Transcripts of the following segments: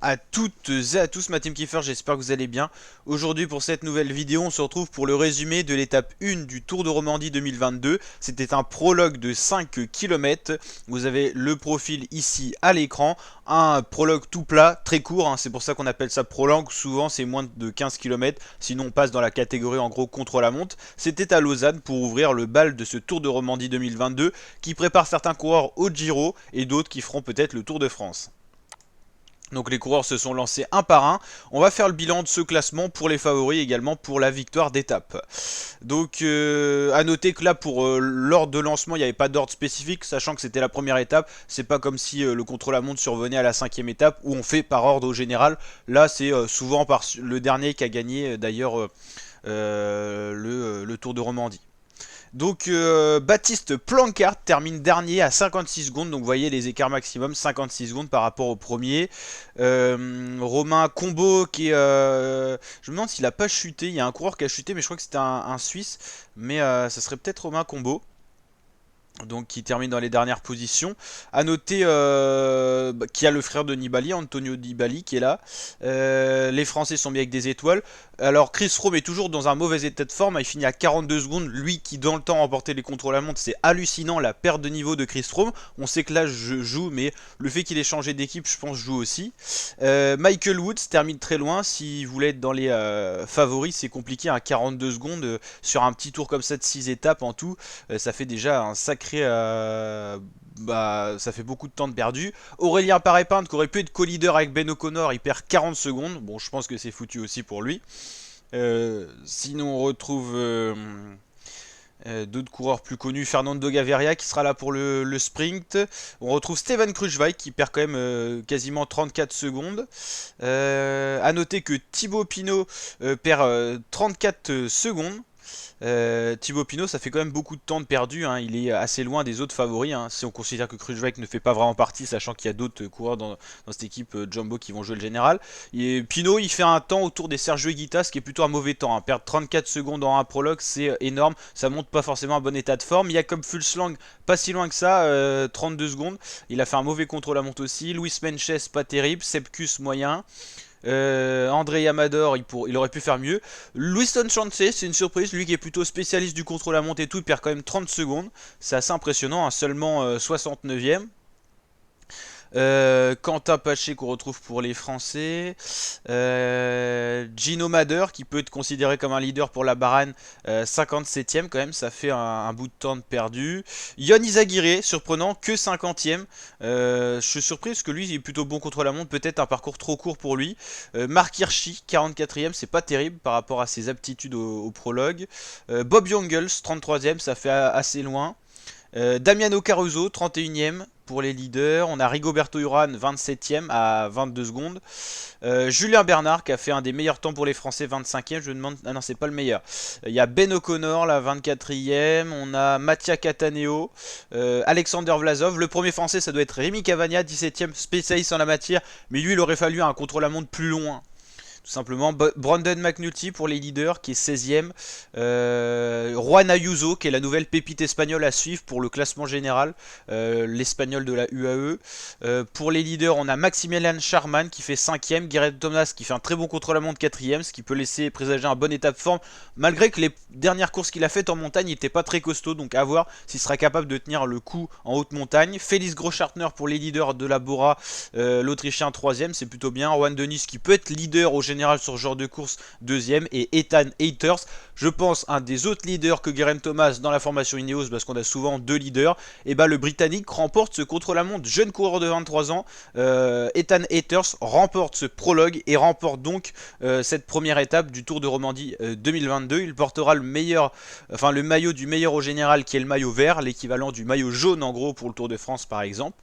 à toutes et à tous ma team Kiefer, j'espère que vous allez bien. Aujourd'hui pour cette nouvelle vidéo, on se retrouve pour le résumé de l'étape 1 du Tour de Romandie 2022. C'était un prologue de 5 km. Vous avez le profil ici à l'écran. Un prologue tout plat, très court, hein. C'est pour ça qu'on appelle ça prologue. Souvent c'est moins de 15 km, sinon on passe dans la catégorie en gros contre la montre. C'était à Lausanne pour ouvrir le bal de ce Tour de Romandie 2022 qui prépare certains coureurs au Giro et d'autres qui feront peut-être le Tour de France. Donc les coureurs se sont lancés un par un. On va faire le bilan de ce classement pour les favoris, également pour la victoire d'étape. Donc à noter que là pour l'ordre de lancement, il n'y avait pas d'ordre spécifique, sachant que c'était la première étape. C'est pas comme si le contre-la-montre survenait à la 5e étape où on fait par ordre au général. Là c'est souvent par le dernier qui a gagné d'ailleurs le Tour de Romandie. Donc Baptiste Plancart termine dernier à 56 secondes. Donc vous voyez les écarts maximum, 56 secondes par rapport au premier. Romain Combo qui est... je me demande s'il a pas chuté. Il y a un coureur qui a chuté mais je crois que c'était un Suisse. Mais ça serait peut-être Romain Combo. Donc qui termine dans les dernières positions. À noter qu'il y a le frère de Nibali, Antonio Nibali qui est là. Les Français sont bien avec des étoiles. Alors Chris Froome est toujours dans un mauvais état de forme, il finit à 42 secondes. Lui qui dans le temps remportait les contre-la-montre, c'est hallucinant la perte de niveau de Chris Froome. On sait que là je joue, mais le fait qu'il ait changé d'équipe, je pense joue aussi. Michael Woods termine très loin. S'il voulait être dans les favoris, c'est compliqué à 42 secondes sur un petit tour comme ça de 6 étapes en tout. Ça fait déjà un sacré ça fait beaucoup de temps de perdu. Aurélien Paré-Pinte qui aurait pu être co-leader avec Ben O'Connor, il perd 40 secondes. Bon, je pense que c'est foutu aussi pour lui. Sinon, on retrouve d'autres coureurs plus connus. Fernando Gaviria qui sera là pour le sprint. On retrouve Steven Kruijswijk qui perd quand même quasiment 34 secondes. A noter que Thibaut Pinot perd 34 secondes. Thibaut Pinot, ça fait quand même beaucoup de temps de perdu, hein. Il est assez loin des autres favoris, hein, si on considère que Kruijswijk ne fait pas vraiment partie, sachant qu'il y a d'autres coureurs dans cette équipe Jumbo qui vont jouer le général. Et Pinot, il fait un temps autour des Sergio Higuita, ce qui est plutôt un mauvais temps, hein. Perdre 34 secondes en un prologue, c'est énorme. Ça montre pas forcément un bon état de forme. Jakob Fuglsang, pas si loin que ça, 32 secondes. Il a fait un mauvais contre-la-montre aussi. Luis Menches, pas terrible. Sepkus, moyen. André Amador, il aurait pu faire mieux. Luiston Chance, c'est une surprise, lui qui est plutôt spécialiste du contre-la-montre et tout, il perd quand même 30 secondes. C'est assez impressionnant, hein, seulement 69e. Quentin Paché qu'on retrouve pour les Français. Gino Mader qui peut être considéré comme un leader pour la Bahreïn, 57ème quand même, ça fait un bout de temps de perdu. Yon Izagirre, surprenant, que 50ème. Je suis surpris parce que lui il est plutôt bon contre la montre, peut-être un parcours trop court pour lui. Mark Hirschi, 44ème, c'est pas terrible par rapport à ses aptitudes au prologue. Bob Jungels, 33ème, ça fait assez loin. Damiano Caruso, 31ème pour les leaders. On a Rigoberto Urán, 27ème à 22 secondes. Julien Bernard qui a fait un des meilleurs temps pour les Français, 25ème. Je me demande... Ah non, c'est pas le meilleur. Il y a Ben O'Connor, là, 24ème. On a Mattia Cataneo. Alexander Vlasov. Le premier Français, ça doit être Rémi Cavagna, 17ème, spécialiste en la matière. Mais lui, il aurait fallu un contre-la-montre plus loin. Tout simplement, Brandon McNulty pour les leaders qui est 16ème. Juan Ayuso qui est la nouvelle pépite espagnole à suivre pour le classement général. L'espagnol de la UAE. Pour les leaders, on a Maximilian Charman qui fait 5ème. Garrett Thomas qui fait un très bon contre-la-montre 4ème. Ce qui peut laisser présager un bon état de forme. Malgré que les dernières courses qu'il a faites en montagne n'étaient pas très costauds. Donc à voir s'il sera capable de tenir le coup en haute montagne. Félix Groschartner pour les leaders de la Bora. L'Autrichien 3ème. C'est plutôt bien. Juan Denis qui peut être leader au général sur ce genre de course, 2ème, et Ethan Hayters, je pense un des autres leaders que Geraint Thomas dans la formation Ineos, parce qu'on a souvent deux leaders. Et bah le Britannique remporte ce contre-la-montre, jeune coureur de 23 ans. Ethan Hayters remporte ce prologue et remporte donc cette première étape du Tour de Romandie 2022. Il portera le maillot du meilleur au général, qui est le maillot vert, l'équivalent du maillot jaune en gros pour le Tour de France par exemple.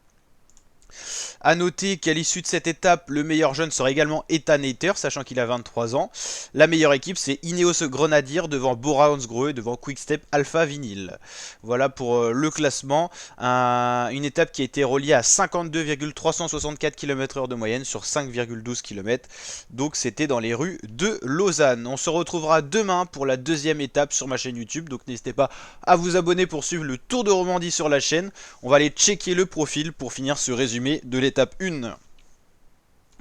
A noter qu'à l'issue de cette étape, le meilleur jeune sera également Ethan Hayter, sachant qu'il a 23 ans. La meilleure équipe, c'est Ineos Grenadier devant Bora Hansgrohe et devant Quickstep Alpha Vinyl. Voilà pour le classement. Une étape qui a été reliée à 52,364 km/h de moyenne sur 5,12 km. Donc c'était dans les rues de Lausanne. On se retrouvera demain pour la deuxième étape sur ma chaîne YouTube. Donc n'hésitez pas à vous abonner pour suivre le Tour de Romandie sur la chaîne. On va aller checker le profil pour finir ce résumé de l'étape 1.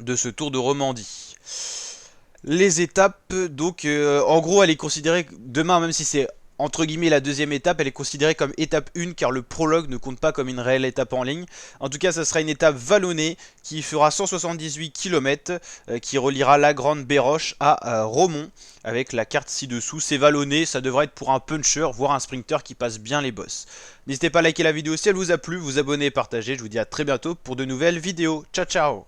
de ce Tour de Romandie. Les étapes, donc en gros elle est considérée demain, même si c'est entre guillemets la deuxième étape, elle est considérée comme étape 1 car le prologue ne compte pas comme une réelle étape en ligne. En tout cas ça sera une étape vallonnée qui fera 178 km, qui reliera la Grande Béroche à Romont, avec la carte ci-dessous. C'est vallonné, ça devrait être pour un puncher, voire un sprinter qui passe bien les bosses. N'hésitez pas à liker la vidéo si elle vous a plu, vous abonner et partager. Je vous dis à très bientôt pour de nouvelles vidéos. Ciao ciao.